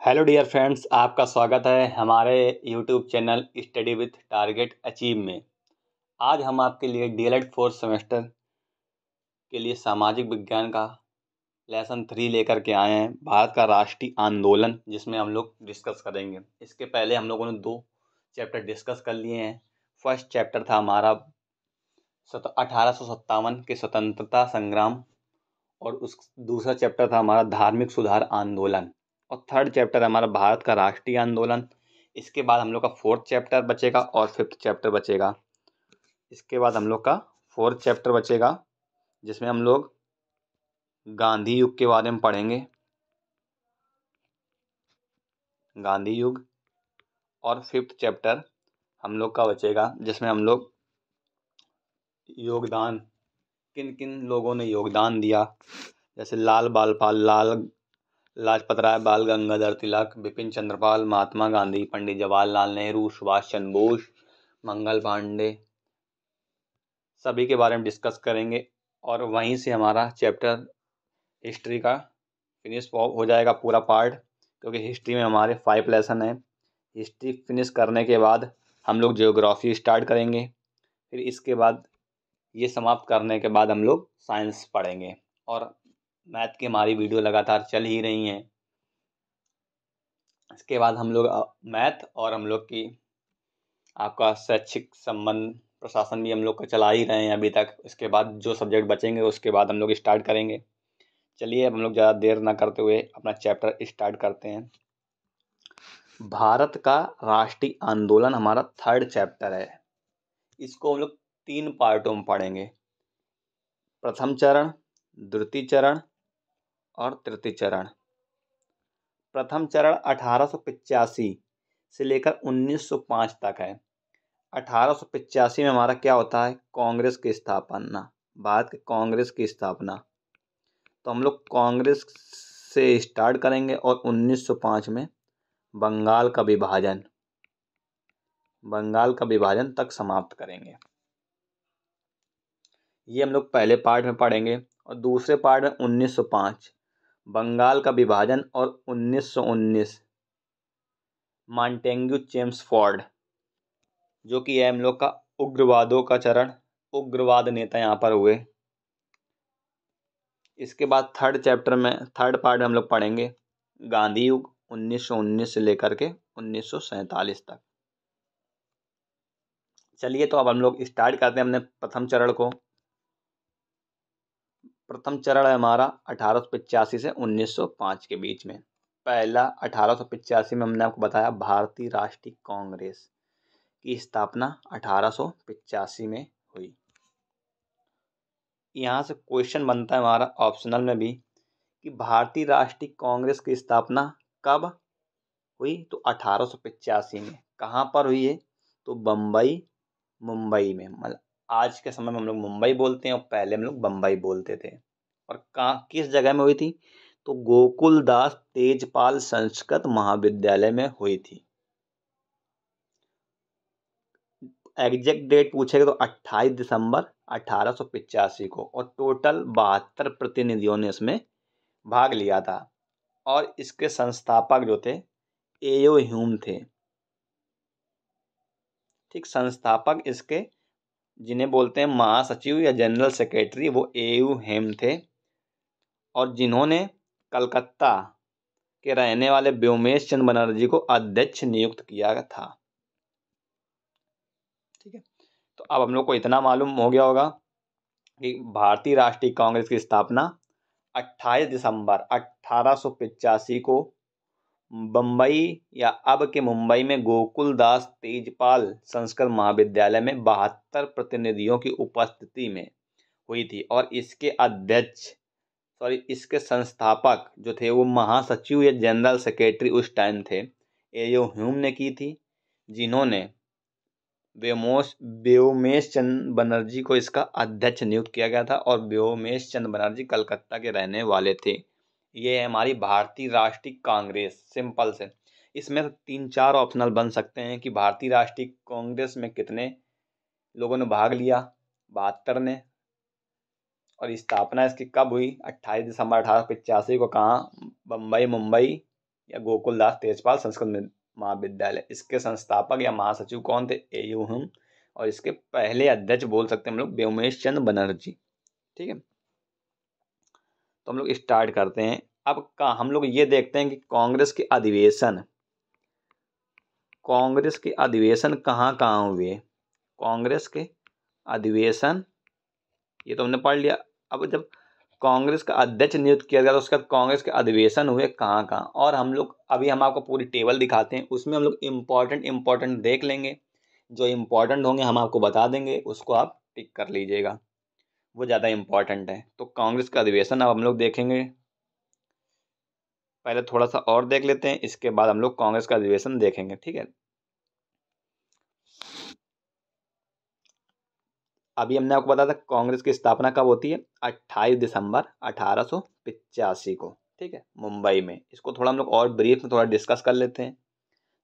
Hello dear friends, आपका स्वागत है हमारे YouTube channel study with target achieve में। आज हम आपके लिए डीएलएड फोर्थ सेमेस्टर के लिए सामाजिक विज्ञान का लेसन 3 लेकर के आए हैं, भारत का राष्ट्रीय आंदोलन, जिसमें हम लोग डिस्कस करेंगे। इसके पहले हम लोगों ने 2 चैप्टर डिस्कस कर लिए हैं। फर्स्ट चैप्टर था हमारा 1857 के स्वतंत्रता संग्राम, और उस दूसरा चैप्टर था हमारा धार्मिक सुधार आंदोलन, और थर्ड चैप्टर हमारा भारत का राष्ट्रीय आंदोलन। इसके बाद हम लोग का फोर्थ चैप्टर बचेगा और फिफ्थ चैप्टर बचेगा। इसके बाद हम लोग का फोर्थ चैप्टर बचेगा, जिसमें हम लोग गांधी युग के बारे में पढ़ेंगे, गांधी युग। और फिफ्थ चैप्टर हम लोग का बचेगा, जिसमें हम लोग योगदान, किन किन लोगों ने योगदान दिया, जैसे लाल लाजपत राय, बाल गंगाधर तिलक, बिपिन चंद्रपाल, महात्मा गांधी, पंडित जवाहरलाल नेहरू, सुभाष चंद्र बोस, मंगल पांडे, सभी के बारे में डिस्कस करेंगे। और वहीं से हमारा चैप्टर हिस्ट्री का फिनिश हो जाएगा पूरा पार्ट, क्योंकि हिस्ट्री में हमारे 5 लेसन हैं। हिस्ट्री फिनिश करने के बाद हम लोग ज्योग्राफी स्टार्ट करेंगे। फिर इसके बाद ये समाप्त करने के बाद हम लोग साइंस पढ़ेंगे, और मैथ की हमारी वीडियो लगातार चल ही रही हैं। इसके बाद हम लोग मैथ और हम लोग की आपका शैक्षिक संबंध प्रशासन भी हम लोग का चला ही रहे हैं अभी तक। इसके बाद जो सब्जेक्ट बचेंगे उसके बाद हम लोग स्टार्ट करेंगे। चलिए, अब हम लोग ज़्यादा देर ना करते हुए अपना चैप्टर स्टार्ट करते हैं। भारत का राष्ट्रीय आंदोलन हमारा थर्ड चैप्टर है। इसको हम लोग 3 पार्टों में पढ़ेंगे: प्रथम चरण, द्वितीय चरण और तृतीय चरण। प्रथम चरण 1885 से लेकर 1905 तक है। 1885 में हमारा क्या होता है? कांग्रेस की स्थापना, भारत के कांग्रेस की स्थापना। तो हम लोग कांग्रेस से स्टार्ट करेंगे और 1905 में बंगाल का विभाजन तक समाप्त करेंगे। ये हम लोग पहले पार्ट में पढ़ेंगे। और दूसरे पार्ट में 1905 बंगाल का विभाजन और 1919 मॉन्टेग्यू चेम्सफोर्ड, जो कि है हम लोग का उग्रवादों का चरण, उग्रवाद नेता यहाँ पर हुए। इसके बाद थर्ड पार्ट में हम लोग पढ़ेंगे गांधी युग 1919 से लेकर के 1947 तक। चलिए, तो अब हम लोग स्टार्ट करते हैं अपने प्रथम चरण को। प्रथम चरण है हमारा 1885 से 1905 के बीच में। पहला 1885 में हमने आपको बताया भारतीय राष्ट्रीय कांग्रेस की स्थापना 1885 में हुई। यहाँ से क्वेश्चन बनता है हमारा ऑप्शनल में भी कि भारतीय राष्ट्रीय कांग्रेस की स्थापना कब हुई? तो 1885 में। कहाँ पर हुई है? तो मुंबई में। मतलब आज के समय में हम लोग मुंबई बोलते हैं और पहले हम लोग बम्बई बोलते थे। और कहाँ, किस जगह में हुई थी? तो गोकुलदास तेजपाल संस्कृत महाविद्यालय में हुई थी। एग्जैक्ट डेट पूछेगा तो 28 दिसंबर 1885 को, और टोटल 72 प्रतिनिधियों ने इसमें भाग लिया था। और इसके संस्थापक जो थे एओ ह्यूम थे। ठीक, संस्थापक इसके जिन्हें बोलते हैं महासचिव या जनरल सेक्रेटरी, वो एओ ह्यूम थे, और जिन्होंने कलकत्ता के रहने वाले व्योमेश चंद्र बनर्जी को अध्यक्ष नियुक्त किया था। ठीक है, तो अब हम लोग को इतना मालूम हो गया होगा कि भारतीय राष्ट्रीय कांग्रेस की स्थापना 28 दिसंबर 1885 को बम्बई या अब के मुंबई में गोकुलदास तेजपाल संस्कृत महाविद्यालय में 72 प्रतिनिधियों की उपस्थिति में हुई थी। और इसके संस्थापक जो थे वो महासचिव या जनरल सेक्रेटरी उस टाइम थे, एओ ह्यूम ने की थी, जिन्होंने व्योमेश चंद्र बनर्जी को इसका अध्यक्ष नियुक्त किया गया था। और व्योमेश चंद्र बनर्जी कलकत्ता के रहने वाले थे। ये है हमारी भारतीय राष्ट्रीय कांग्रेस। सिंपल से इसमें 3-4 ऑप्शनल बन सकते हैं कि भारतीय राष्ट्रीय कांग्रेस में कितने लोगों ने भाग लिया? 72 ने। और स्थापना इसकी कब हुई? 28 दिसंबर 1885 को। कहाँ? मुंबई या गोकुलदास तेजपाल संस्कृत महाविद्यालय। इसके संस्थापक या महासचिव कौन थे? ए.यू. हिम। और इसके पहले अध्यक्ष बोल सकते हैं हम लोग व्योमेश चंद्र बनर्जी। ठीक है, तो हम लोग स्टार्ट करते हैं। अब हम लोग ये देखते हैं कि कांग्रेस के अधिवेशन कहाँ कहाँ हुए। कांग्रेस के अधिवेशन ये तो हमने पढ़ लिया। अब जब कांग्रेस का अध्यक्ष नियुक्त किया गया तो उसके बाद कांग्रेस के अधिवेशन हुए कहाँ कहाँ, और हम आपको पूरी टेबल दिखाते हैं। उसमें हम लोग इम्पोर्टेंट देख लेंगे, जो इम्पोर्टेंट होंगे हम आपको बता देंगे, उसको आप टिक कर लीजिएगा, वो ज़्यादा इम्पोर्टेंट है। तो कांग्रेस का अधिवेशन अब हम लोग देखेंगे। पहले थोड़ा सा और देख लेते हैं, इसके बाद हम लोग कांग्रेस का अधिवेशन देखेंगे। ठीक है, अभी हमने आपको बताया था कांग्रेस की स्थापना कब होती है? 28 दिसंबर 1885 को। ठीक है, मुंबई में। इसको थोड़ा हम लोग और ब्रीफ में थोड़ा डिस्कस कर लेते हैं।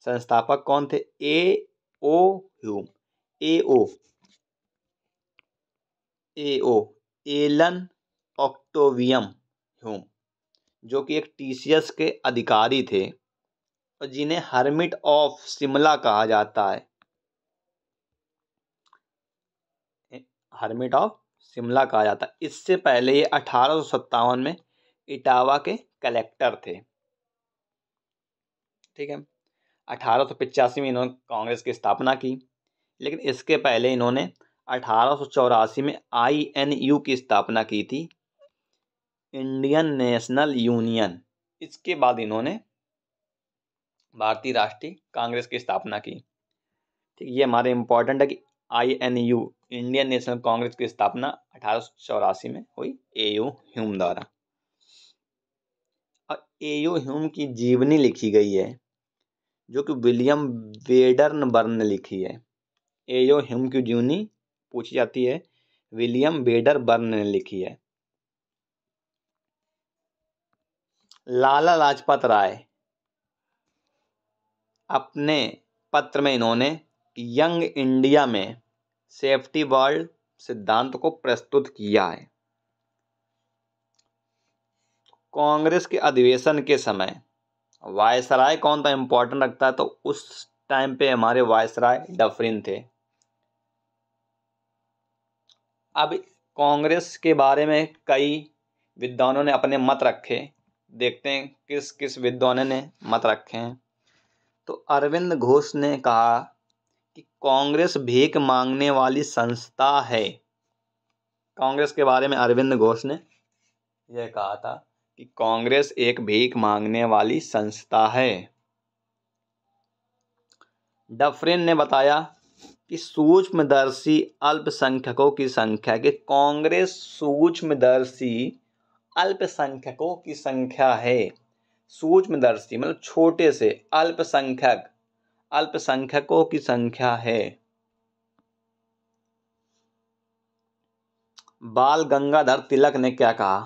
संस्थापक कौन थे? A O. Hume. A O. Allan Octavian Hume, जो कि एक टीसीएस के अधिकारी थे और जिन्हें हर्मिट ऑफ शिमला कहा जाता है। हर्मिट ऑफ शिमला कहा जाता है। इससे पहले ये 1857 में इटावा के कलेक्टर थे। ठीक है, 1885 में इन्होंने कांग्रेस की स्थापना की, लेकिन इसके पहले इन्होंने 1884 में INU की स्थापना की थी, इंडियन नेशनल यूनियन। इसके बाद इन्होंने भारतीय राष्ट्रीय कांग्रेस की स्थापना की। ठीक, ये हमारे इम्पोर्टेंट है कि INU इंडियन नेशनल कांग्रेस की स्थापना 1884 में हुई ए.यू. ह्यूम द्वारा। और ए.यू. ह्यूम की जीवनी लिखी गई है, जो कि विलियम वेडरबर्न ने लिखी है। ए.यू. ह्यूम की जीवनी पूछी जाती है, विलियम वेडरबर्न ने लिखी है। लाला लाजपत राय, अपने पत्र में इन्होंने यंग इंडिया में सेफ्टी वर्ल्ड सिद्धांत को प्रस्तुत किया है। कांग्रेस के अधिवेशन के समय वायसराय कौन था इंपॉर्टेंट रखता है, तो उस टाइम पे हमारे वायसराय डफरिन थे। अब कांग्रेस के बारे में कई विद्वानों ने अपने मत रखे, देखते हैं किस किस विद्वानों ने मत रखे हैं। तो अरविंद घोष ने कहा कि कांग्रेस भीख मांगने वाली संस्था है। कांग्रेस के बारे में अरविंद घोष ने यह कहा था कि कांग्रेस एक भीख मांगने वाली संस्था है। डफरिन ने बताया कि सूक्ष्मदर्शी अल्पसंख्यकों की संख्या, कि कांग्रेस सूक्ष्मदर्शी अल्पसंख्यकों की संख्या है। सूक्ष्मदर्शी मतलब छोटे से, अल्पसंख्यकों की संख्या है। बाल गंगाधर तिलक ने क्या कहा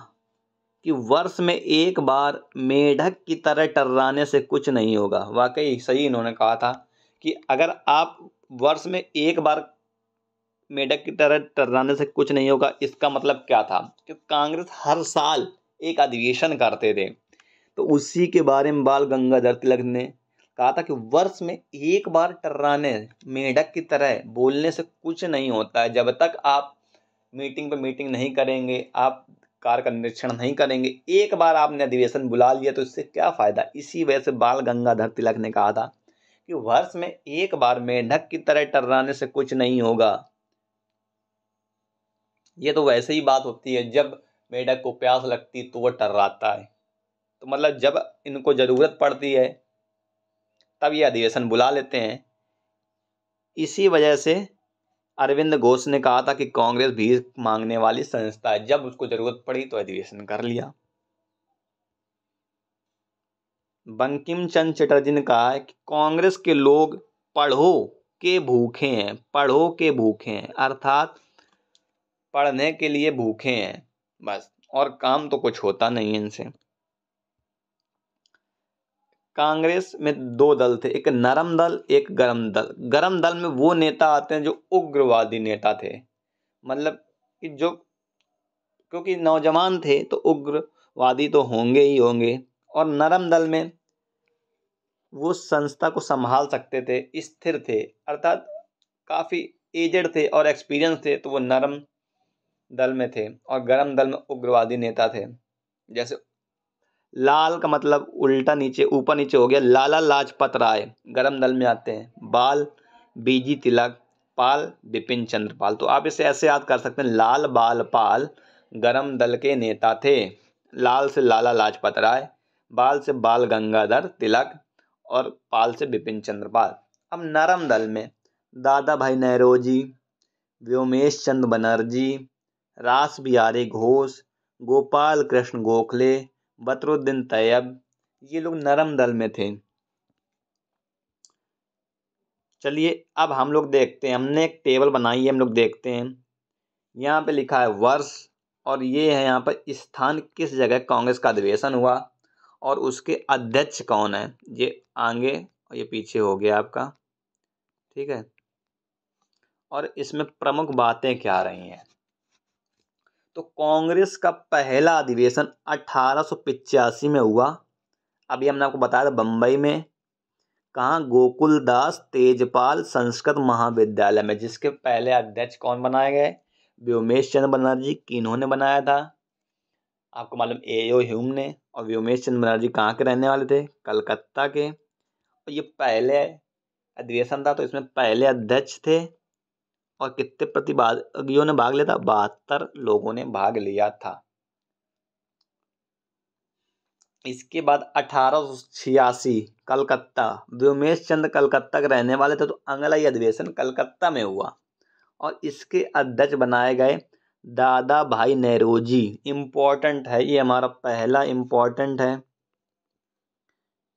कि वर्ष में एक बार मेढक की तरह टर्राने से कुछ नहीं होगा। वाकई सही इन्होंने कहा था कि अगर आप वर्ष में एक बार मेढक की तरह टर्राने से कुछ नहीं होगा, इसका मतलब क्या था कि कांग्रेस हर साल एक अधिवेशन करते थे। तो उसी के बारे में बाल गंगाधर तिलक ने कहा था कि वर्ष में एक बार टर्राने, मेढक की तरह बोलने से कुछ नहीं होता है। जब तक आप मीटिंग पे मीटिंग नहीं करेंगे, आप कार्य का निरीक्षण नहीं करेंगे, एक बार आपने अधिवेशन बुला लिया तो इससे क्या फायदा। इसी वजह से बाल गंगाधर तिलक ने कहा था कि वर्ष में एक बार मेढक की तरह टर्राने से कुछ नहीं होगा। ये तो वैसे ही बात होती है, जब मेढक को प्यास लगती तो वह टर्राता है। तो मतलब जब इनको जरूरत पड़ती है तब ये अधिवेशन बुला लेते हैं। इसी वजह से अरविंद घोष ने कहा था कि कांग्रेस भीख मांगने वाली संस्था है। जब उसको जरूरत पड़ी तो अधिवेशन कर लिया। बंकिम चंद्र चटर्जी ने कहा है कि कांग्रेस के लोग पढ़ो के भूखे हैं, अर्थात पढ़ने के लिए भूखे हैं बस, और काम तो कुछ होता नहीं है इनसे। कांग्रेस में दो दल थे, एक नरम दल, एक गरम दल। गरम दल में वो नेता आते हैं जो उग्रवादी नेता थे, मतलब कि जो, क्योंकि नौजवान थे तो उग्रवादी तो होंगे ही होंगे। और नरम दल में वो संस्था को संभाल सकते थे, स्थिर थे, अर्थात काफ़ी एजेड थे और एक्सपीरियंस थे, तो वो नरम दल में थे और गरम दल में उग्रवादी नेता थे। जैसे लाल का मतलब उल्टा नीचे ऊपर नीचे हो गया, लाला लाजपत राय गरम दल में आते हैं, बाल बीजी तिलक, पाल बिपिन चंद्र पाल। तो आप इसे ऐसे याद कर सकते हैं, लाल बाल पाल गरम दल के नेता थे। लाल से लाला लाजपत राय, बाल से बाल गंगाधर तिलक और पाल से बिपिन चंद्र पाल। अब नरम दल में दादा भाई नौरोजी, व्योमेश चंद्र बनर्जी, रास बिहारी घोष, गोपाल कृष्ण गोखले, बदरुद्दीन तैयब, ये लोग नरम दल में थे। चलिए अब हम लोग देखते हैं, हमने एक टेबल बनाई है, हम लोग देखते हैं। यहाँ पे लिखा है वर्ष और ये है यहाँ पर स्थान, किस जगह कांग्रेस का अधिवेशन हुआ और उसके अध्यक्ष कौन है। ये आगे और ये पीछे हो गया आपका, ठीक है। और इसमें प्रमुख बातें क्या रही हैं। तो कांग्रेस का पहला अधिवेशन 1885 में हुआ। अभी हमने आपको बताया था बम्बई में। कहाँ, गोकुलदास तेजपाल संस्कृत महाविद्यालय में, जिसके पहले अध्यक्ष कौन बनाए गए, व्योमेश चंद्र बनर्जी। किन्होंने बनाया था, आपको मालूम एओ ह्यूम ने। और व्योमेश चंद्र बनर्जी कहाँ के रहने वाले थे, कलकत्ता के। और ये पहले अधिवेशन था, तो इसमें पहले अध्यक्ष थे। और कितने प्रतिभागियों ने भाग लिया था, 72 लोगों ने भाग लिया था। इसके बाद 1886 कलकत्ता, व्योमेश चंद्र कलकत्ता के रहने वाले थे, तो अगला ही अधिवेशन कलकत्ता में हुआ और इसके अध्यक्ष बनाए गए दादा भाई नौरोजी। इम्पोर्टेंट है ये, हमारा पहला इम्पोर्टेंट है,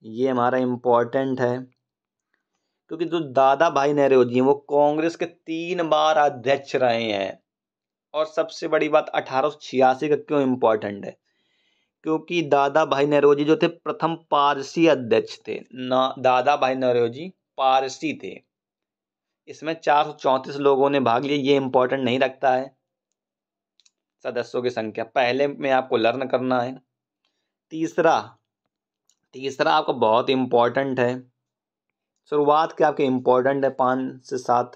ये हमारा इम्पोर्टेंट है, क्योंकि जो दादा भाई नौरोजी हैं वो कांग्रेस के 3 बार अध्यक्ष रहे हैं। और सबसे बड़ी बात 1886 का क्यों इम्पोर्टेंट है, क्योंकि दादा भाई नौरोजी जो थे प्रथम पारसी अध्यक्ष थे ना। दादा भाई नौरोजी पारसी थे। इसमें 434 लोगों ने भाग लिया। ये इंपॉर्टेंट नहीं रखता है सदस्यों की संख्या, पहले में आपको लर्न करना है। तीसरा आपका बहुत इंपॉर्टेंट है, शुरुआत के आपके इंपॉर्टेंट है 5 से 7।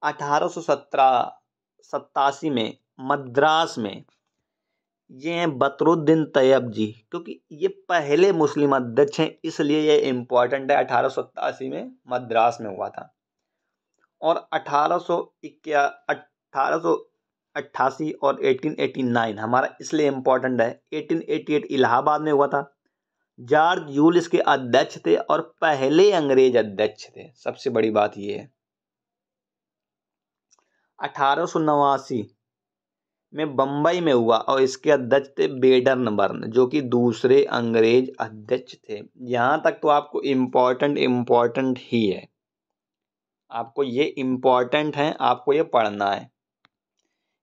1887 में मद्रास में ये हैं बदरुद्दीन तैयब जी, क्योंकि ये पहले मुस्लिम अध्यक्ष हैं, इसलिए ये इम्पोर्टेंट है। 1887 में मद्रास में हुआ था। और 1888 और 1889 हमारा इसलिए इम्पोर्टेंट है। 1888 इलाहाबाद में हुआ था। जॉर्ज यूल इसके अध्यक्ष थे और पहले अंग्रेज अध्यक्ष थे, सबसे बड़ी बात ये है। 1889 में बम्बई में हुआ और इसके अध्यक्ष थे बेडनबर्न, जो कि दूसरे अंग्रेज अध्यक्ष थे। यहाँ तक तो आपको इम्पोर्टेंट ही है, आपको ये इम्पोर्टेंट है, आपको ये पढ़ना है।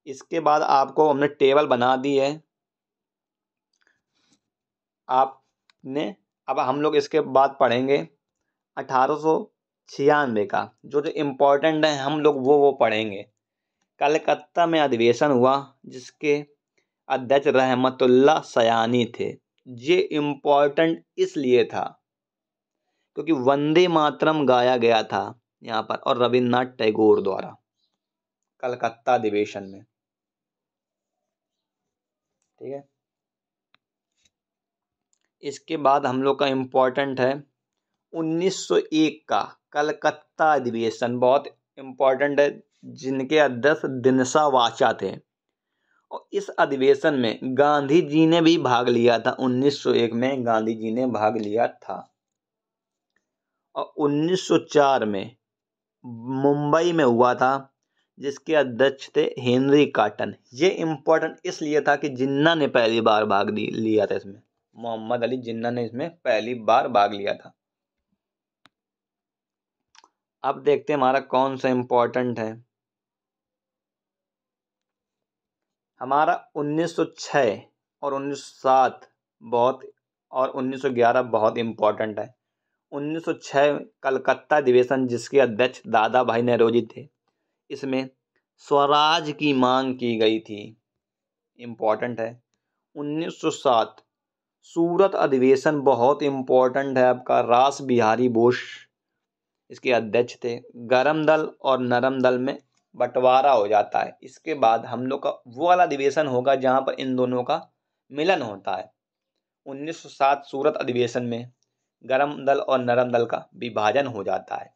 इसके बाद आपको हमने टेबल बना दी है आपने। अब हम लोग इसके बाद पढ़ेंगे 1896 का, जो इम्पोर्टेंट है हम लोग वो पढ़ेंगे। कलकत्ता में अधिवेशन हुआ जिसके अध्यक्ष रहमतुल्लाह सयानी थे। ये इम्पोर्टेंट इसलिए था क्योंकि वंदे मातरम गाया गया था यहाँ पर, और रविन्द्रनाथ टैगोर द्वारा, कलकत्ता अधिवेशन में, ठीक है। इसके बाद हम लोग का इम्पोर्टेंट है 1901 का कलकत्ता अधिवेशन, बहुत इम्पोर्टेंट है, जिनके अध्यक्ष दिनसा वाचा थे। और इस अधिवेशन में गांधी जी ने भी भाग लिया था। 1901 में गांधी जी ने भाग लिया था। और 1904 में मुंबई में हुआ था, जिसके अध्यक्ष थे हेनरी कॉटन। ये इम्पोर्टेंट इसलिए था कि जिन्ना ने पहली बार भाग लिया था इसमें, मोहम्मद अली जिन्ना ने इसमें पहली बार भाग लिया था। अब देखते हैं हमारा कौन सा इम्पोर्टेंट है। हमारा 1906 और 1907 बहुत, और 1911 बहुत इम्पोर्टेंट है। 1906 कलकत्ता अधिवेशन, जिसके अध्यक्ष दादा भाई नौरोजी थे। इसमें स्वराज की मांग की गई थी, इम्पोर्टेंट है। 1907 सूरत अधिवेशन बहुत इम्पोर्टेंट है आपका, रास बिहारी बोस इसके अध्यक्ष थे। गरम दल और नरम दल में बंटवारा हो जाता है। इसके बाद हम लोग का वो वाला अधिवेशन होगा जहाँ पर इन दोनों का मिलन होता है। 1907 सूरत अधिवेशन में गरम दल और नरम दल का विभाजन हो जाता है।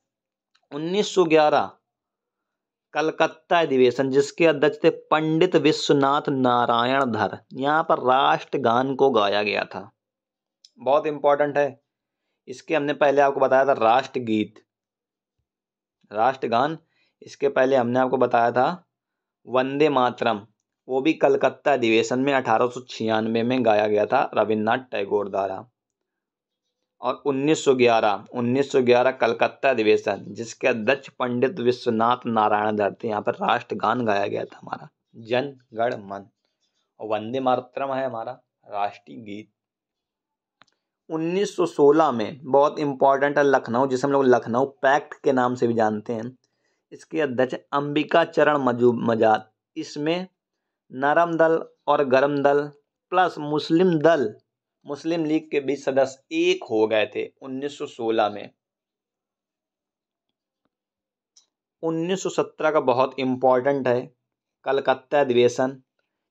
1911 कलकत्ता अधिवेशन, जिसके अध्यक्ष थे पंडित विश्वनाथ नारायण धर। यहाँ पर राष्ट्रगान को गाया गया था, बहुत इंपॉर्टेंट है। इसके हमने पहले आपको बताया था राष्ट्रगीत, राष्ट्रगान। इसके पहले हमने आपको बताया था वंदे मातरम, वो भी कलकत्ता अधिवेशन में 1896 में गाया गया था रविन्द्रनाथ टैगोर द्वारा। और 1911 कलकत्ता अधिवेशन, जिसके अध्यक्ष पंडित विश्वनाथ नारायण धर थे। यहाँ पर राष्ट्रगान गाया गया था हमारा जन गण मन, और वंदे मातरम है हमारा राष्ट्रीय गीत। 1916 में बहुत इंपॉर्टेंट है लखनऊ, जिसे हम लोग लखनऊ पैक्ट के नाम से भी जानते हैं। इसके अध्यक्ष अंबिका चरण मजात। इसमें नरम दल और गरम दल प्लस मुस्लिम लीग के बीच सदस्य एक हो गए थे 1916 में। 1917 का बहुत इंपॉर्टेंट है कलकत्ता अधिवेशन,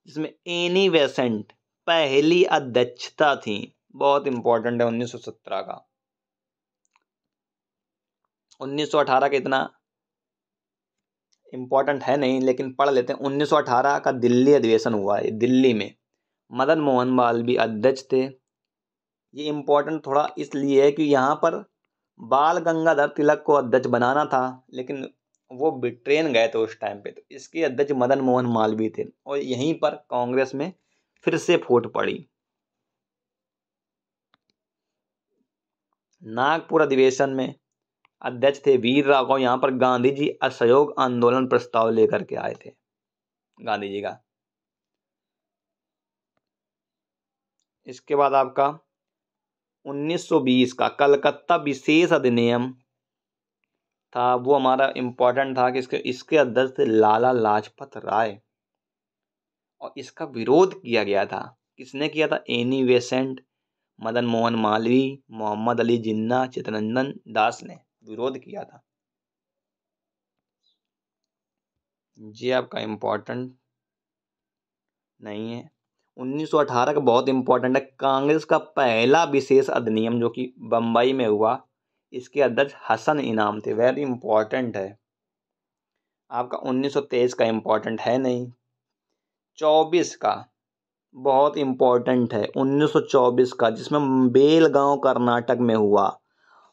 जिसमें एनी बेसेंट पहली अध्यक्षता थी, बहुत इंपॉर्टेंट है 1917 का। 1918 का इतना इंपॉर्टेंट है नहीं, लेकिन पढ़ लेते हैं। 1918 का दिल्ली अधिवेशन हुआ है, दिल्ली में मदन मोहन मालवीय अध्यक्ष थे। ये इंपॉर्टेंट थोड़ा इसलिए है कि यहाँ पर बाल गंगाधर तिलक को अध्यक्ष बनाना था, लेकिन वो ब्रिटेन गए थे उस टाइम पे, तो इसके अध्यक्ष मदन मोहन मालवीय थे। और यहीं पर कांग्रेस में फिर से फूट पड़ी। नागपुर अधिवेशन में अध्यक्ष थे वीर राघव। यहाँ पर गांधी जी असहयोग आंदोलन प्रस्ताव लेकर के आए थे, गांधी जी का। इसके बाद आपका 1920 का कलकत्ता विशेष अधिनियम था, वो हमारा इंपॉर्टेंट था कि इसके अध्यक्ष थे लाला लाजपत राय, और इसका विरोध किया गया था। किसने किया था? एनी बेसेंट, मदन मोहन मालवीय, मोहम्मद अली जिन्ना, चित्तरंजन दास ने विरोध किया था। ये आपका इम्पोर्टेंट नहीं है। 1918 का बहुत इंपॉर्टेंट है, कांग्रेस का पहला विशेष अधिनियम जो कि बम्बई में हुआ। इसके अध्यक्ष हसन इनाम थे, वेरी इंपॉर्टेंट है आपका। 1923 का इंपॉर्टेंट है नहीं। 24 का बहुत इंपॉर्टेंट है, 1924 का, जिसमें बेलगांव कर्नाटक में हुआ,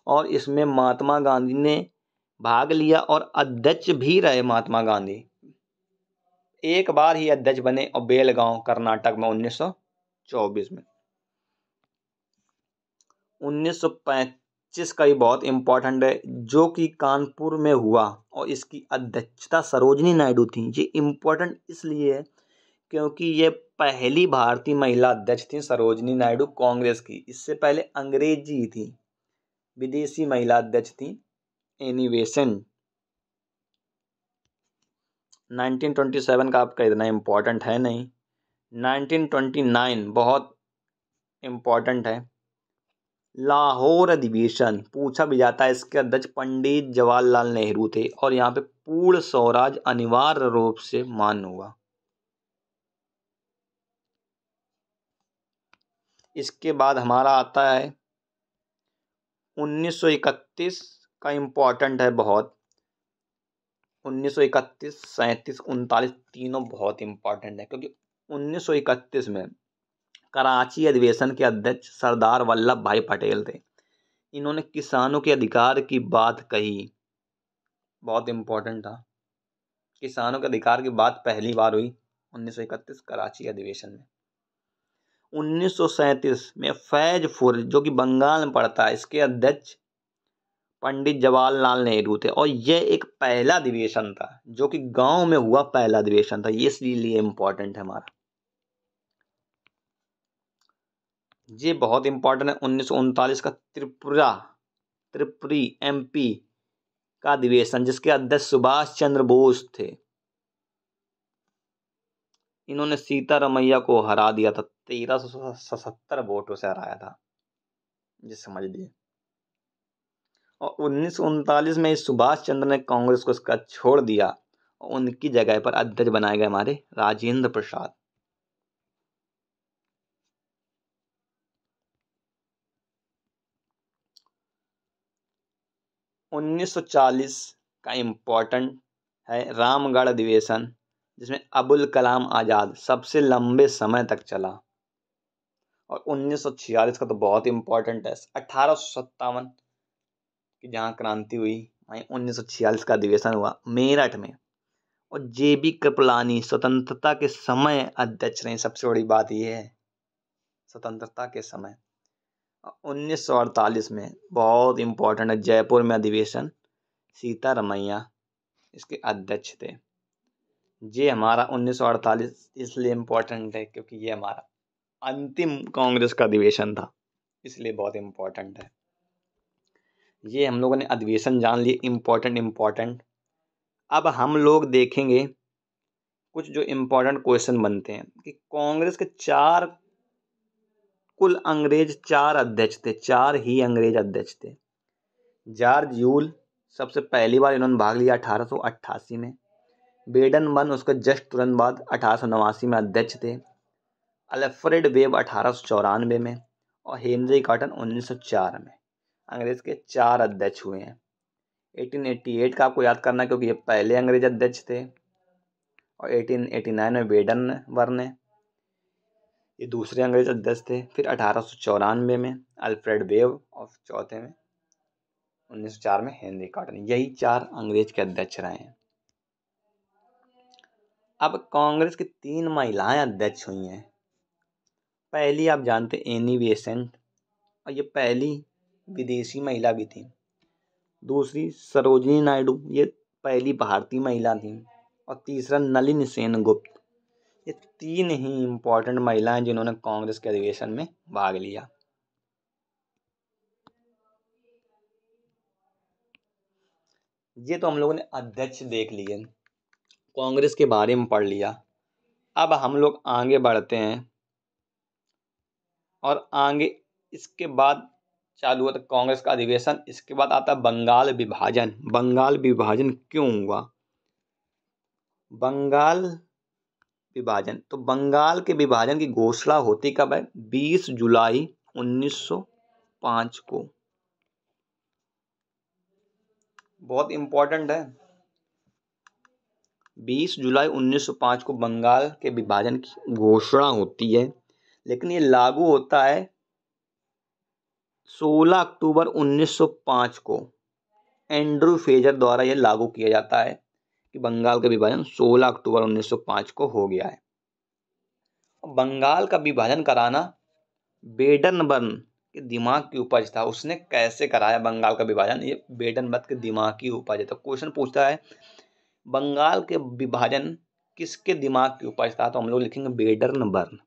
और इसमें महात्मा गांधी ने भाग लिया और अध्यक्ष भी रहे। महात्मा गांधी एक बार ही अध्यक्ष बने, और बेलगांव कर्नाटक में 1924 में। 1925 का ही बहुत इंपॉर्टेंट है, जो कि कानपुर में हुआ, और इसकी अध्यक्षता सरोजिनी नायडू थी। ये इंपॉर्टेंट इसलिए है क्योंकि ये पहली भारतीय महिला अध्यक्ष थी सरोजिनी नायडू कांग्रेस की। इससे पहले अंग्रेजी थी, विदेशी महिला अध्यक्ष थी एनी बेसेंट। 1927 का आपका इतना इम्पोर्टेंट है नहीं। 1929 बहुत इम्पोर्टेंट है, लाहौर अधिवेशन पूछा भी जाता है। इसके अध्यक्ष पंडित जवाहरलाल नेहरू थे, और यहाँ पे पूर्ण स्वराज अनिवार्य रूप से मान्य हुआ। इसके बाद हमारा आता है 1931 का इम्पोर्टेंट है बहुत। 1931, 37, 39 तीनों बहुत इंपॉर्टेंट है, क्योंकि 1931 में कराची अधिवेशन के अध्यक्ष सरदार वल्लभ भाई पटेल थे। इन्होंने किसानों के अधिकार की बात कही, बहुत इंपॉर्टेंट था। किसानों के अधिकार की बात पहली बार हुई 1931 कराची अधिवेशन में। 1937 में फैजपुर, जो कि बंगाल में पड़ता है, इसके अध्यक्ष पंडित जवाहरलाल नेहरू थे, और यह एक पहला अधिवेशन था जो कि गांव में हुआ, पहला अधिवेशन था। ये इसलिए इम्पोर्टेंट है हमारा, ये बहुत इंपॉर्टेंट है। 1939 का त्रिपुरी MP का अधिवेशन, जिसके अध्यक्ष सुभाष चंद्र बोस थे। इन्होंने सीतारमैया को हरा दिया था, 1377 वोटों से हराया था, ये समझ लिए। और 1939 में सुभाष चंद्र ने कांग्रेस को इसका छोड़ दिया और उनकी जगह पर अध्यक्ष बनाए गए हमारे राजेंद्र प्रसाद। उन्नीस सौ 1940 का इम्पोर्टेंट है रामगढ़ अधिवेशन, जिसमें अबुल कलाम आज़ाद सबसे लंबे समय तक चला। और 1946 का तो बहुत इम्पोर्टेंट है, 1857 की जहाँ क्रांति हुई वहीं 1946 का अधिवेशन हुआ मेरठ में। और जेबी कृपलानी स्वतंत्रता के समय अध्यक्ष रहे, सबसे बड़ी बात यह है स्वतंत्रता के समय। 1948 में बहुत इम्पोर्टेंट है जयपुर में अधिवेशन, सीतारमैया इसके अध्यक्ष थे। ये हमारा 1948 इसलिए इम्पोर्टेंट है क्योंकि ये हमारा अंतिम कांग्रेस का अधिवेशन था, इसलिए बहुत इम्पोर्टेंट है। ये हम लोगों ने अधिवेशन जान लिए इम्पोर्टेंट। अब हम लोग देखेंगे कुछ जो इम्पोर्टेंट क्वेश्चन बनते हैं कि कांग्रेस के कुल अंग्रेज 4 अध्यक्ष थे, 4 ही अंग्रेज अध्यक्ष थे। जॉर्ज यूल सबसे पहली बार इन्होंने भाग लिया 1888 में। बेडन बर्न उसके जस्ट तुरंत बाद 1889 में अध्यक्ष थे। अल्फ्रेड वेब 1894 में और हेनरी कॉटन 1904 में अंग्रेज के 4 अध्यक्ष हुए हैं। 1888 का आपको याद करना क्योंकि ये पहले अंग्रेज अध्यक्ष थे। और 1889 में बेडन बर्न ये दूसरे अंग्रेज अध्यक्ष थे। फिर 1894 में अल्फ्रेड वेब और चौथे में 1904 में हेनरी कॉटन, यही 4 अंग्रेज के अध्यक्ष रहे हैं। अब कांग्रेस की 3 महिलाएं अध्यक्ष हुई हैं। पहली आप जानते एनी बेसेंट, और ये पहली विदेशी महिला भी थी। दूसरी सरोजिनी नायडू, ये पहली भारतीय महिला थी। और तीसरा नलिनी सेनगुप्त। ये 3 ही इम्पोर्टेंट महिलाएं जिन्होंने कांग्रेस के अधिवेशन में भाग लिया। ये तो हम लोगों ने अध्यक्ष देख लिए, कांग्रेस के बारे में पढ़ लिया। अब हम लोग आगे बढ़ते हैं और आगे इसके बाद चालू होता कांग्रेस का अधिवेशन। इसके बाद आता बंगाल विभाजन। बंगाल विभाजन क्यों हुआ? बंगाल विभाजन, तो बंगाल के विभाजन की घोषणा होती कब है? 20 जुलाई 1905 को। बहुत इंपॉर्टेंट है। 20 जुलाई 1905 को बंगाल के विभाजन की घोषणा होती है, लेकिन ये लागू होता है 16 अक्टूबर 1905 को। एंड्रू फ्रेजर द्वारा यह लागू किया जाता है कि बंगाल का विभाजन 16 अक्टूबर 1905 को हो गया है। बंगाल का विभाजन कराना बेडन बर्न के दिमाग की उपज था। उसने कैसे कराया बंगाल का विभाजन? ये बेडन बर्न के दिमाग की उपज है। तो क्वेश्चन पूछता है बंगाल के विभाजन किसके दिमाग की उपज था? तो हम लोग लिखेंगे बेडन बर्न।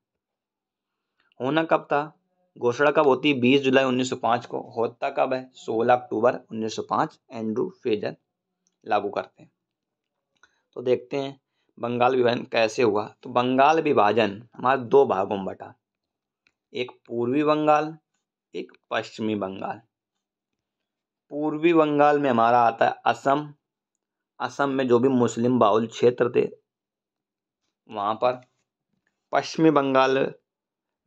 होना कब था? घोषणा कब होती है? 20 जुलाई 1905 को। होता कब है? 16 अक्टूबर 1905 एंड्रू फ्रेजर लागू करते हैं। तो देखते हैं बंगाल विभाजन कैसे हुआ। तो बंगाल विभाजन हमारे 2 भागों में बटा, एक पूर्वी बंगाल, एक पश्चिमी बंगाल। पूर्वी बंगाल में हमारा आता है असम। असम में जो भी मुस्लिम बाहुल क्षेत्र थे वहाँ पर। पश्चिमी बंगाल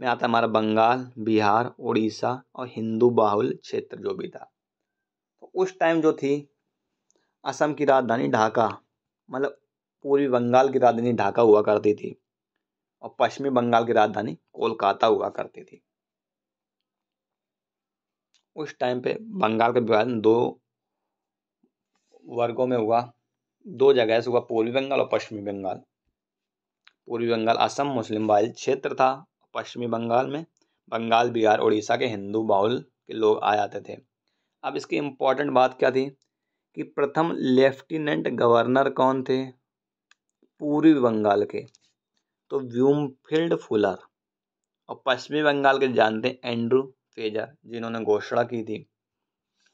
में आता है हमारा बंगाल, बिहार, उड़ीसा और हिंदू बाहुल क्षेत्र जो भी था। तो उस टाइम जो थी असम की राजधानी ढाका, मतलब पूर्वी बंगाल की राजधानी ढाका हुआ करती थी और पश्चिमी बंगाल की राजधानी कोलकाता हुआ करती थी। उस टाइम पे बंगाल का विभाजन 2 वर्गों में हुआ, 2 जगह से हुआ, पूर्वी बंगाल और पश्चिमी बंगाल। पूर्वी बंगाल असम मुस्लिम बाहुल क्षेत्र था। पश्चिमी बंगाल में बंगाल, बिहार, उड़ीसा के हिंदू बाहुल के लोग आ जाते थे। अब इसकी इम्पोर्टेंट बात क्या थी कि प्रथम लेफ्टिनेंट गवर्नर कौन थे पूर्वी बंगाल के? तो ब्यूमफील्ड फुलर। और पश्चिमी बंगाल के जानते हैं एंड्रू फ्रेजर, जिन्होंने घोषणा की थी,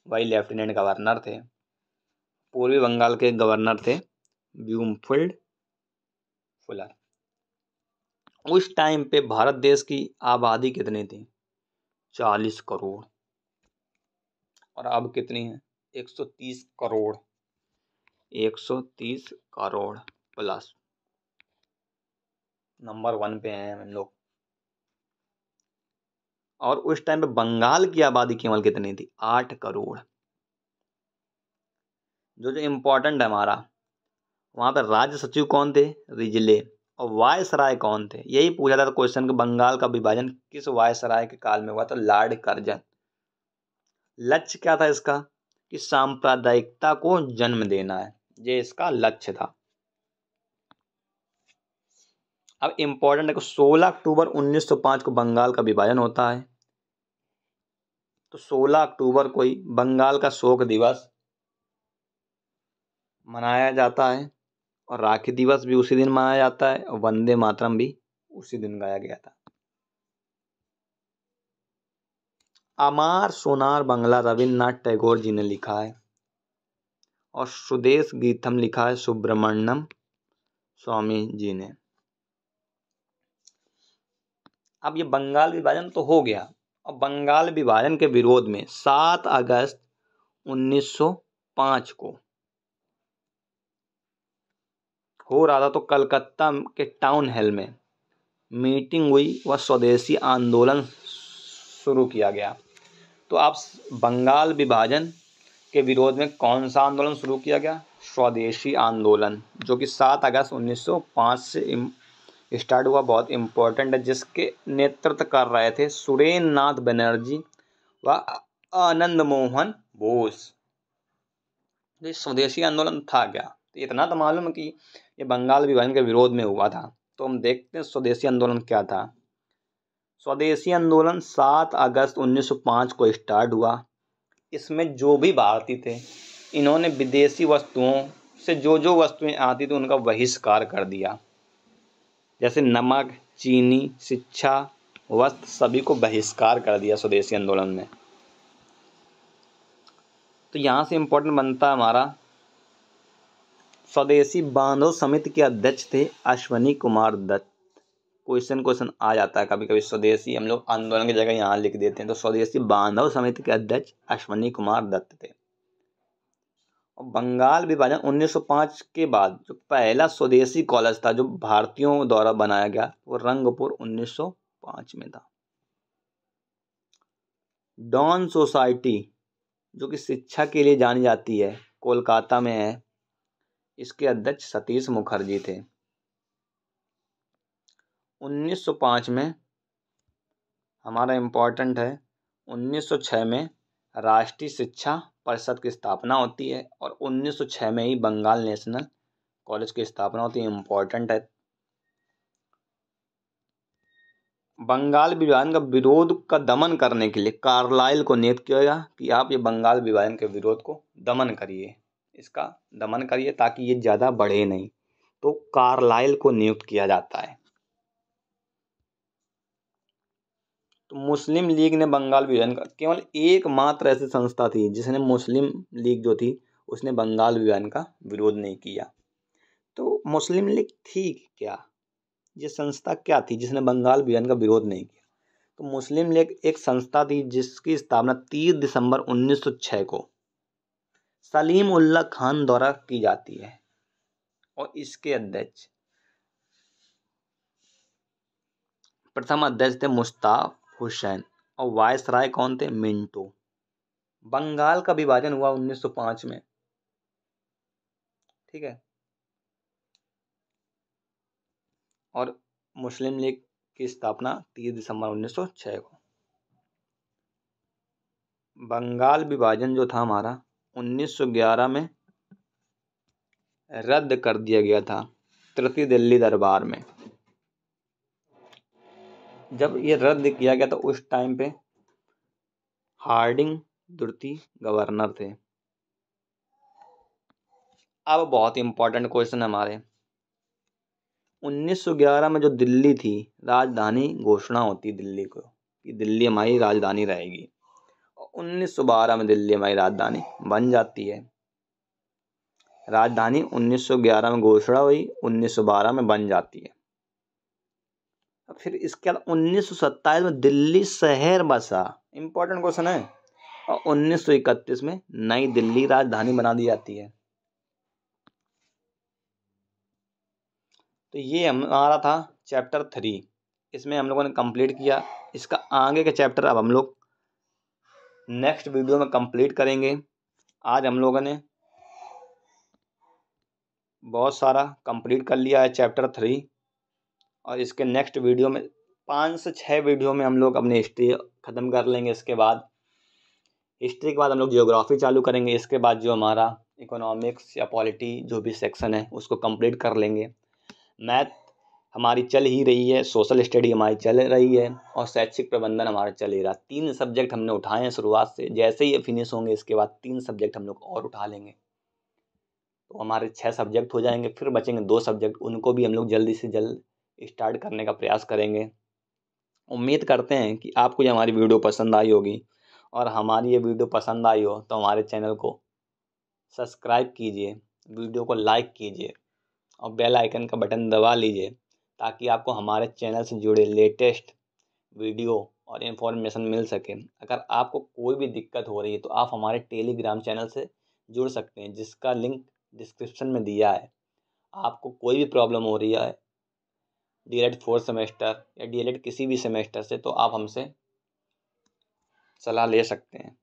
वही लेफ्टिनेंट गवर्नर थे। पूर्वी बंगाल के गवर्नर थे ब्यूमफील्ड फुलर। उस टाइम पे भारत देश की आबादी कितनी थी? 40 करोड़। और अब कितनी है? 130 करोड़। 130 करोड़ प्लस। नंबर 1 पे हैं हम लोग। और उस टाइम पे बंगाल की आबादी केवल कितनी थी? 8 करोड़। जो इम्पोर्टेंट है हमारा, वहां पर राज्य सचिव कौन थे? रिजले। और वायसराय कौन थे? यही पूछा था क्वेश्चन कि बंगाल का विभाजन किस वायसराय के काल में हुआ? तो लॉर्ड कर्जन। लक्ष्य क्या था इसका? कि सांप्रदायिकता को जन्म देना है, ये इसका लक्ष्य था। अब इम्पोर्टेंट है कि 16 अक्टूबर 1905 को बंगाल का विभाजन होता है। तो 16 अक्टूबर को ही बंगाल का शोक दिवस मनाया जाता है, और राखी दिवस भी उसी दिन मनाया जाता है, और वंदे मातरम भी उसी दिन गाया गया था। अमार सोनार बंगला रविन्द्रनाथ टैगोर जी ने लिखा है, और स्वदेश गीतम लिखा है सुब्रमण्यम स्वामी जी ने। अब ये बंगाल विभाजन तो हो गया, और बंगाल विभाजन के विरोध में 7 अगस्त 1905 को हो रहा था, तो कलकत्ता के टाउन हॉल में मीटिंग हुई व स्वदेशी आंदोलन शुरू किया गया। तो आप बंगाल विभाजन के विरोध में कौन सा आंदोलन शुरू किया गया? स्वदेशी आंदोलन, जो कि 7 अगस्त 1905 से स्टार्ट हुआ। बहुत इम्पोर्टेंट है, जिसके नेतृत्व कर रहे थे सुरेंद्र नाथ बनर्जी व आनंद मोहन बोस। ये स्वदेशी आंदोलन था क्या? तो इतना तो मालूम है कि ये बंगाल विभाजन के विरोध में हुआ था। तो हम देखते हैं स्वदेशी आंदोलन क्या था। स्वदेशी आंदोलन 7 अगस्त 1905 को स्टार्ट हुआ। इसमें जो भी भारतीय थे, इन्होंने विदेशी वस्तुओं से जो वस्तुएं आती थी उनका बहिष्कार कर दिया। जैसे नमक, चीनी, शिक्षा, वस्त्र, सभी को बहिष्कार कर दिया स्वदेशी आंदोलन में। तो यहाँ से इम्पोर्टेंट बनता है हमारा, स्वदेशी बांधव समिति के अध्यक्ष थे अश्वनी कुमार दत्त। क्वेश्चन आ जाता है कभी कभी, स्वदेशी हम लोग आंदोलन की जगह यहाँ लिख देते हैं। तो स्वदेशी बांधव समिति के अध्यक्ष अश्वनी कुमार दत्त थे। और बंगाल विभाजन 1905 के बाद जो पहला स्वदेशी कॉलेज था जो भारतीयों द्वारा बनाया गया, वो रंगपुर 1905 में था। डॉन सोसाइटी, जो कि शिक्षा के लिए जानी जाती है, कोलकाता में है। इसके अध्यक्ष सतीश मुखर्जी थे। 1905 में हमारा इम्पोर्टेंट है, 1906 में राष्ट्रीय शिक्षा परिषद की स्थापना होती है, और 1906 में ही बंगाल नेशनल कॉलेज की स्थापना होती है। इम्पोर्टेंट है। बंगाल विभाजन का विरोध का दमन करने के लिए कार्लाइल को नियुक्त किया गया कि आप ये बंगाल विभाजन के विरोध को दमन करिए, इसका दमन करिए ताकि ये ज़्यादा बढ़े नहीं। तो कार्लाइल को नियुक्त किया जाता है। तो मुस्लिम लीग ने बंगाल विभाजन का, केवल एकमात्र ऐसी संस्था थी जिसने, मुस्लिम लीग जो थी, उसने बंगाल विभाजन का विरोध नहीं किया। तो मुस्लिम लीग थी क्या? ये संस्था क्या थी जिसने बंगाल विभाजन का विरोध नहीं किया? तो मुस्लिम लीग एक संस्था थी जिसकी स्थापना 30 दिसंबर 1906 को सलीम उल्लाह खान द्वारा की जाती है, और इसके अध्यक्ष, प्रथम अध्यक्ष थे मुश्ताक हुसैन, और वायसराय कौन थे? मिंटो। बंगाल का विभाजन हुआ 1905 में, ठीक है। और मुस्लिम लीग की स्थापना 30 दिसंबर 1906 को। बंगाल विभाजन जो था हमारा 1911 में रद्द कर दिया गया था तृतीय दिल्ली दरबार में। जब ये रद्द किया गया तो उस टाइम पे हार्डिंग द्वितीय गवर्नर थे। अब बहुत इंपॉर्टेंट क्वेश्चन हमारे, 1911 में जो दिल्ली थी, राजधानी घोषणा होती दिल्ली को कि दिल्ली हमारी राजधानी रहेगी, और 1912 में दिल्ली हमारी राजधानी बन जाती है। राजधानी 1911 में घोषणा हुई, 1912 में बन जाती है। फिर इसके बाद 1927 में दिल्ली शहर बसा, इंपॉर्टेंट क्वेश्चन है। और 1931 में नई दिल्ली राजधानी बना दी जाती है। तो ये हमारा था चैप्टर 3, इसमें हम लोगों ने कंप्लीट किया। इसका आगे के चैप्टर अब हम लोग नेक्स्ट वीडियो में कंप्लीट करेंगे। आज हम लोगों ने बहुत सारा कंप्लीट कर लिया है चैप्टर 3, और इसके नेक्स्ट वीडियो में 5 से 6 वीडियो में हम लोग अपनी हिस्ट्री ख़त्म कर लेंगे। इसके बाद हिस्ट्री के बाद हम लोग जियोग्राफी चालू करेंगे। इसके बाद जो हमारा इकोनॉमिक्स या पॉलिटी जो भी सेक्शन है उसको कंप्लीट कर लेंगे। मैथ हमारी चल ही रही है, सोशल स्टडी हमारी चल रही है, और शैक्षिक प्रबंधन हमारा चल ही रहा। 3 सब्जेक्ट हमने उठाए हैं शुरुआत से। जैसे ही ये फिनिश होंगे इसके बाद 3 सब्जेक्ट हम लोग और उठा लेंगे, तो हमारे 6 सब्जेक्ट हो जाएंगे। फिर बचेंगे 2 सब्जेक्ट, उनको भी हम लोग जल्दी से जल्द स्टार्ट करने का प्रयास करेंगे। उम्मीद करते हैं कि आपको ये हमारी वीडियो पसंद आई होगी, और हमारी ये वीडियो पसंद आई हो तो हमारे चैनल को सब्सक्राइब कीजिए, वीडियो को लाइक कीजिए, और बेल आइकन का बटन दबा लीजिए, ताकि आपको हमारे चैनल से जुड़े लेटेस्ट वीडियो और इन्फॉर्मेशन मिल सके। अगर आपको कोई भी दिक्कत हो रही है तो आप हमारे टेलीग्राम चैनल से जुड़ सकते हैं, जिसका लिंक डिस्क्रिप्शन में दिया है। आपको कोई भी प्रॉब्लम हो रही है DLED 4th सेमेस्टर या DLED किसी भी सेमेस्टर से, तो आप हमसे सलाह ले सकते हैं।